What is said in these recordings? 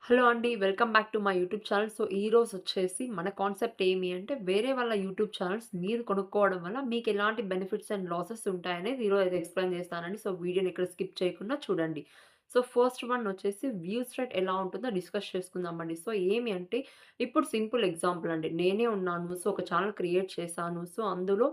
Hello అండి. Welcome back to my YouTube channel. So, ఈరోజొచ్చేసి మన కాన్సెప్ట్ ఏమి అంటే, వేరే వాళ్ళ యూట్యూబ్ ఛానల్స్ మీరు కొనుక్కోవడం వల్ల మీకెలాంటి బెనిఫిట్స్ అండ్ లాసెస్ ఉంటాయనేది ఈరోజైతే ఎక్స్‌ప్లెయిన్ చేస్తానండి. సో, వీడియోని ఎక్కడ స్కిప్ చేయకుండా చూడండి. సో, ఫస్ట్ వన్ వచ్చేసి వ్యూస్ రేట్ ఎలా ఉంటుందో డిస్కస్ చేసుకుందామండి. సో, ఏమి అంటే, ఇప్పుడు సింపుల్ ఎగ్జాంపుల్ అండి. నేనే ఉన్నాను. సో, ఒక ఛానల్ క్రియేట్ చేశాను. సో, అందులో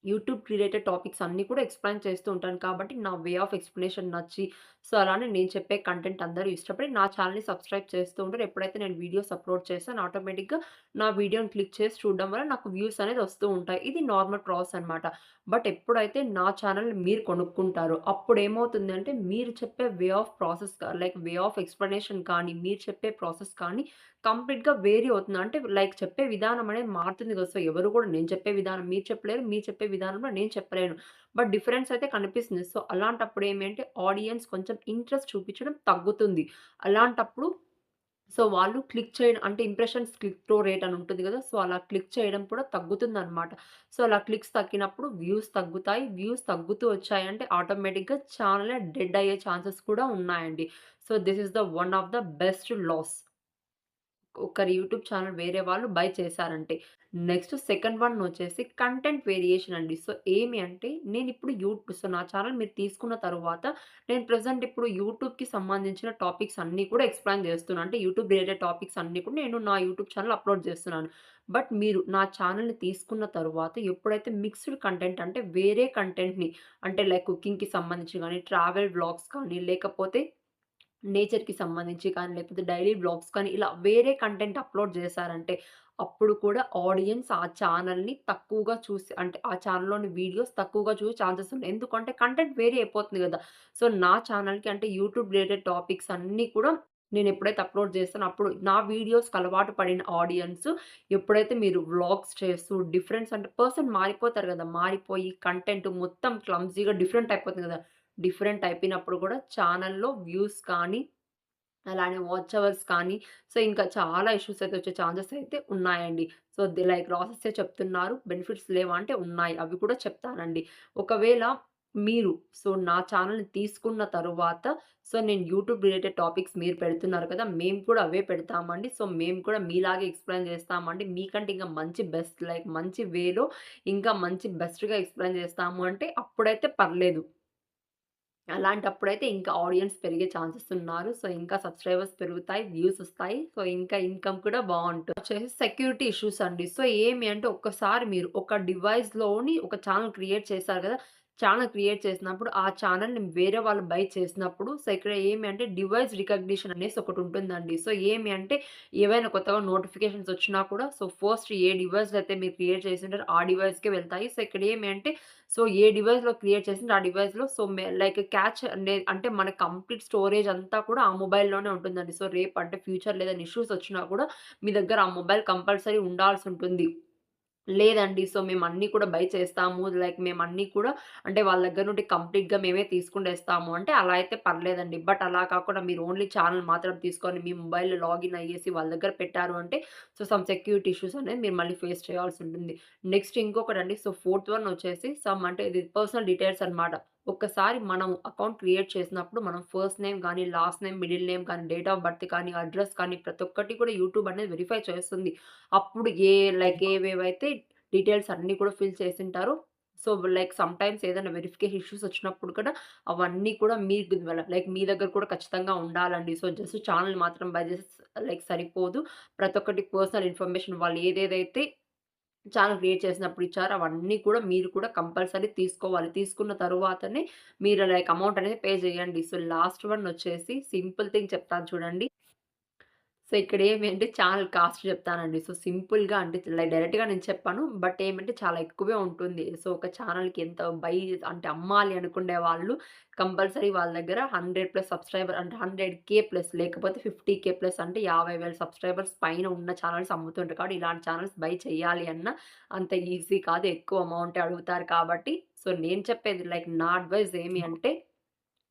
యూట్యూబ్ రిలేటెడ్ టాపిక్స్ అన్నీ కూడా ఎక్స్‌ప్లెయిన్ చేస్తూ ఉంటాను కాబట్టి, నా వే ఆఫ్ ఎక్స్‌ప్లనేషన్ నచ్చి, సో, అలానే నేను చెప్పే కంటెంట్ అందరూ ఇష్టపడి నా ఛానెల్‌ని సబ్స్క్రైబ్ చేస్తూ ఉంటారు. ఎప్పుడైతే నేను వీడియోస్ అప్‌లోడ్ చేస్తానో ఆటోమేటిక్‌గా నా వీడియోని క్లిక్ చేసి చూడడం వల్ల నాకు వ్యూస్ అనేది వస్తూ ఉంటాయి. ఇది నార్మల్ ప్రాసెస్ అనమాట. బట్ ఎప్పుడైతే నా ఛానెల్‌ని మీరు కొనుక్కుంటారో అప్పుడేమవుతుందంటే, మీరు చెప్పే way of process like way of explanation కానీ, మీరు చెప్పే ప్రాసెస్ కానీ కంప్లీట్‌గా వేరీ అవుతుంది. అంటే లైక్ చెప్పే విధానం అనేది మారుతుంది కదా! సో, ఎవరు కూడా నేను చెప్పే విధానం మీరు చెప్పలేరు. మీరు చెప్పే విధానం కూడా నేను చెప్పలేను. బట్ డిఫరెన్స్ అయితే కనిపిస్తుంది. సో, అలాంటప్పుడు ఏమి అంటే ఆడియన్స్ కొంచెం ఇంట్రెస్ట్ చూపించడం తగ్గుతుంది. అలాంటప్పుడు సో, వాళ్ళు క్లిక్ చేయడం అంటే ఇంప్రెషన్స్ క్లిక్ త్రూ రేట్ అని ఉంటుంది గదా! సో, అలా క్లిక్ చేయడం కూడా తగ్గుతుందనమాట. సో, అలా క్లిక్స్ తగ్గినప్పుడు వ్యూస్ తగ్గుతాయి. వ్యూస్ తగ్గుతూ వచ్చాయంటే ఆటోమేటిక్‌గా ఛానెలే డెడ్ అయ్యే ఛాన్సెస్ కూడా ఉన్నాయండి. So, this is the one of the best loss. ఒకరి యూట్యూబ్ ఛానెల్ వేరే వాళ్ళు బై చేశారంటే. నెక్స్ట్ సెకండ్ వన్ వచ్చేసి కంటెంట్ వేరియేషన్ అండి. సో, ఏమి అంటే నేనిప్పుడు సో, నా ఛానెల్ మీరు తీసుకున్న తరువాత నేను ప్రెజెంట్ ఇప్పుడు యూట్యూబ్‌కి సంబంధించిన టాపిక్స్ అన్నీ కూడా ఎక్స్‌ప్లెయిన్ చేస్తున్నా. అంటే యూట్యూబ్ రిలేటెడ్ టాపిక్స్ అన్నీ కూడా నేను నా యూట్యూబ్ ఛానెల్ అప్‌లోడ్ చేస్తున్నాను. బట్ మీరు నా ఛానెల్‌ని తీసుకున్న తరువాత ఎప్పుడైతే మిక్స్డ్ కంటెంట్ అంటే వేరే కంటెంట్‌ని అంటే లైక్ కుకింగ్‌కి సంబంధించి గాని, ట్రావెల్ వ్లాగ్స్ కానీ లేకపోతే నేచర్‌కి సంబంధించి కానీ, లేకపోతే డైలీ వ్లాగ్స్ కానీ, ఇలా వేరే కంటెంట్ అప్‌లోడ్ చేశారంటే, అప్పుడు కూడా ఆడియన్స్ ఆ ఛానెల్‌ని తక్కువగా చూసి అంటే, ఆ ఛానెల్‌లోని వీడియోస్ తక్కువగా చూసే ఛాన్సెస్ ఉన్నాయి. ఎందుకంటే కంటెంట్ వేరీ అయిపోతుంది గదా! సో, నా ఛానెల్‌కి అంటే యూట్యూబ్ రిలేటెడ్ టాపిక్స్ అన్నీ కూడా నేనెప్పుడైతే అప్‌లోడ్ చేస్తానో, అప్పుడు నా వీడియోస్‌కి అలవాటు పడిన ఆడియన్స్ ఎప్పుడైతే మీరు వ్లాగ్స్ చేస్తూ డిఫరెన్స్ అంటే పర్సన్ మారిపోతారు గదా! మారిపోయి కంటెంట్ మొత్తం క్లమ్జీగా డిఫరెంట్ అయిపోతుంది గదా! డిఫరెంట్ అయిపోయినప్పుడు గూడా ఛానెల్‌లో వ్యూస్ కానీ, అలానే వాచ్ అవర్స్ కానీ, సో, ఇంకా చాలా ఇష్యూస్ అయితే వచ్చే ఛాన్సెస్ అయితే ఉన్నాయండి. సో, లైక్ లాసెసే చెప్తున్నారు. బెనిఫిట్స్ లేవా అంటే ఉన్నాయి. అవి కూడా చెప్తానండి. ఒకవేళ మీరు సో, నా ఛానెల్‌ని తీసుకున్న తరువాత సో, నేను యూట్యూబ్ రిలేటెడ్ టాపిక్స్ మీరు పెడుతున్నారు కదా! మేము కూడా అవే పెడతామండి. సో, మేము కూడా మీలాగే ఎక్స్‌ప్లెయిన్ చేస్తామండి. మీకంటే ఇంకా మంచి బెస్ట్ లైక్ మంచి వేలో ఇంకా మంచి బెస్ట్‌గా ఎక్స్‌ప్లెయిన్ చేస్తాము అంటే అప్పుడైతే పర్లేదు. అలాంటప్పుడైతే ఇంకా ఆడియన్స్ పెరిగే ఛాన్సెస్ ఉన్నారు. సో, ఇంకా సబ్‌స్క్రైబర్స్ పెరుగుతాయి, వ్యూస్ ఒస్తాయి. సో, ఇంకా ఇన్‌కమ్ కూడా బావుంటుంది. వచ్చేసి సెక్యూరిటీ ఇష్యూస్ అండి. సో, ఏమి అంటే ఒక్కసారి మీరు ఒక డివైస్‌లోని ఒక ఛానెల్ క్రియేట్ చేశారు గదా! ఛానెల్ క్రియేట్ చేసినప్పుడు ఆ ఛానెల్‌ని వేరే వాళ్ళు బై చేసినప్పుడు సో, ఇక్కడ ఏమి అంటే డివైస్ రికగ్నిషన్ అనేసి ఒకటుంటుందండి. సో, ఏమి అంటే ఏవైనా కొత్తగా నోటిఫికేషన్స్ ఒచ్చినా కూడా సో, ఫస్ట్ ఏ డివైస్‌లో అయితే మీరు క్రియేట్ చేసుంటారో ఆ డివైస్‌కే వెళ్తాయి. సో, ఇక్కడ ఏమి అంటే సో, ఏ డివైస్‌లో క్రియేట్ చేసిందో ఆ డివైస్‌లో సో, లైక్ క్యాచ్ అంటే మన కంప్లీట్ స్టోరేజ్ అంతా కూడా ఆ మొబైల్‌లోనే ఉంటుందండి. సో, రేపు అంటే ఫ్యూచర్‌లో ఏదైనా ఇష్యూస్ వచ్చినా కూడా మీ దగ్గర ఆ మొబైల్ కంపల్సరీ ఉండాల్సుంటుంది. లేదండి. సో, మేమన్నీ కూడా బై చేస్తాము. లైక్ మేమన్నీ కూడా అంటే వాళ్ళ దగ్గర నుండి కంప్లీట్‌గా మేమే తీసుకుండేస్తాము అంటే అలా అయితే పర్లేదండి. బట్ అలా కాకుండా మీరు ఓన్లీ ఛానెల్ మాత్రం తీసుకొని మీ మొబైల్‌లో లాగిన్ అయ్యేసి వాళ్ళ దగ్గర పెట్టారు అంటే సో, సమ్ సెక్యూరిటీ ఇష్యూస్ అనేది మీరు మళ్ళీ ఫేస్ చేయాల్సుంటుంది. నెక్స్ట్ ఇంకొకటండి సో, ఫోర్త్ వన్ వచ్చేసి సమ్ అంటే ఇది పర్సనల్ డీటెయిల్స్ అన్నమాట. ఒక్కసారి మనం అకౌంట్ క్రియేట్ చేసినప్పుడు మనం ఫస్ట్ నేమ్ గాని, లాస్ట్ నేమ్, మిడిల్ నేమ్ కానీ, డేట్ ఆఫ్ బర్త్ కానీ, అడ్రెస్ కానీ ప్రతి ఒక్కటి కూడా యూట్యూబ్ అనేది వెరిఫై చేస్తుంది. అప్పుడు లైక్ ఏవేవైతే డీటెయిల్స్ అన్నీ కూడా ఫిల్ చేసుంటారో, సో, లైక్ సమ్‌టైమ్స్ ఏదైనా వెరిఫికేషన్ ఇష్యూస్ వచ్చినప్పుడు కూడా అవన్నీ కూడా మీకు లైక్ మీ దగ్గర కూడా ఖచ్చితంగా ఉండాలండి. సో, జస్ట్ ఛానెల్ మాత్రం బై చేసేసి లైక్ సరిపోదు. ప్రతి ఒక్కటి పర్సనల్ ఇన్ఫర్మేషన్ వాళ్ళు ఏదేదైతే ఛానెల్ క్రియేట్ చేసినప్పుడు ఇచ్చారో అవన్నీ కూడా మీరు కూడా కంపల్సరీ తీసుకోవాలి. తీసుకున్న తరువాతనే మీరు లైక్ అమౌంట్ అనేది పే చేయండి. సో, లాస్ట్ వన్ వచ్చేసి సింపుల్ థింగ్ చెప్తాను చూడండి. సో, ఇక్కడ ఏమి అంటే ఛానెల్ కాస్ట్ చెప్తానండి. సో, సింపుల్‌గా అంటే డైరెక్ట్‌గా నేను చెప్పను. బట్ ఏమంటే చాలా ఎక్కువే ఉంటుంది. సో, ఒక ఛానెల్‌కి ఎంత అంటే అమ్మాలి అనుకునే వాళ్ళు కంపల్సరీ వాళ్ళ దగ్గర 100+ సబ్‌స్క్రైబర్ అంటే 100,000 ప్లస్ లేకపోతే 50,000 ప్లస్ అంటే 50,000 సబ్‌స్క్రైబర్స్ పైన ఉన్న ఛానెల్స్ అమ్ముతుంటారు. కాబట్టి ఇలాంటి ఛానెల్స్ బై చేయాలి అన్నా అంత ఈజీ కాదు. ఎక్కువ అమౌంటే అడుగుతారు కాబట్టి సో, నేను చెప్పేది లైక్ నా అడ్వైస్ ఏమి అంటే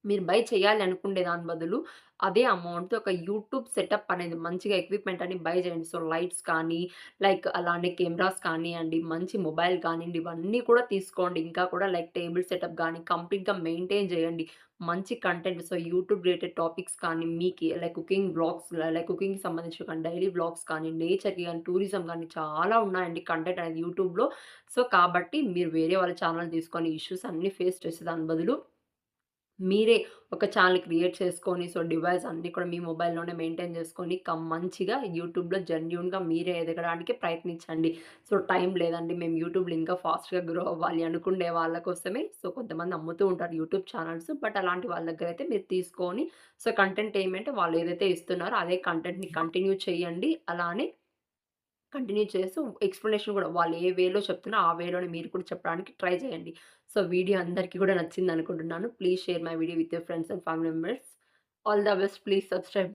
మీరు బై చేయాలి అనుకునే దాని బదులు, అదే అమౌంట్‌తో ఒక యూట్యూబ్ సెటప్ అనేది మంచిగా ఎక్విప్‌మెంట్ అని బై చేయండి. సో, లైట్స్ కానీ, లైక్ అలానే కెమెరాస్ కానియండి, మంచి మొబైల్ కానియండి, ఇవన్నీ కూడా తీసుకోండి. ఇంకా కూడా లైక్ టేబుల్ సెటప్ గానీ, కంప్లీట్‌గా మెయింటైన్ చేయండి. మంచి content so, YouTube related topics కానీ, మీకి లైక్ కుకింగ్ వ్లాగ్స్ లైక్ కుకింగ్‌కి సంబంధించి కానీ, డైలీ వ్లాగ్స్ కానీ, నేచర్‌కి గానీ, టూరిజం గానీ చాలా ఉన్నాయండి కంటెంట్ అనేది యూట్యూబ్‌లో. సో, కాబట్టి మీరు వేరే వాళ్ళ ఛానెల్ తీసుకొని ఇష్యూస్ అన్నీ ఫేస్ చేసే దాని బదులు మీరే ఒక ఛానెల్ క్రియేట్ చేసుకొని, సో, డివైస్ అన్నీ కూడా మీ మొబైల్‌లోనే మెయింటైన్ చేసుకొని, మంచిగా యూట్యూబ్‌లో జెన్యూన్‌గా మీరే ఎదగడానికి ప్రయత్నించండి. సో, టైం లేదండి మేము యూట్యూబ్‌లో ఇంకా ఫాస్ట్‌గా గ్రో అవ్వాలి అనుకునే వాళ్ళ కోసమే సో, కొంతమంది అమ్ముతూ ఉంటారు యూట్యూబ్ ఛానెల్స్. బట్ అలాంటి వాళ్ళ దగ్గరైతే మీరు తీసుకొని, సో, కంటెంట్ ఏమంటే వాళ్ళు ఏదైతే ఇస్తున్నారో అదే కంటెంట్‌ని కంటిన్యూ చేయండి. అలానే కంటిన్యూ చేస్తూ ఎక్స్‌ప్లనేషన్ గూడా వాళ్ళు ఏ వేలో చెప్తున్నారో, ఆ వేలోనే మీరు కూడా చెప్పడానికి ట్రై చేయండి. సో, వీడియో అందరికీ గూడా నచ్చిందనుకుంటున్నాను. Please share my video with your friends and family members. All the best. Please subscribe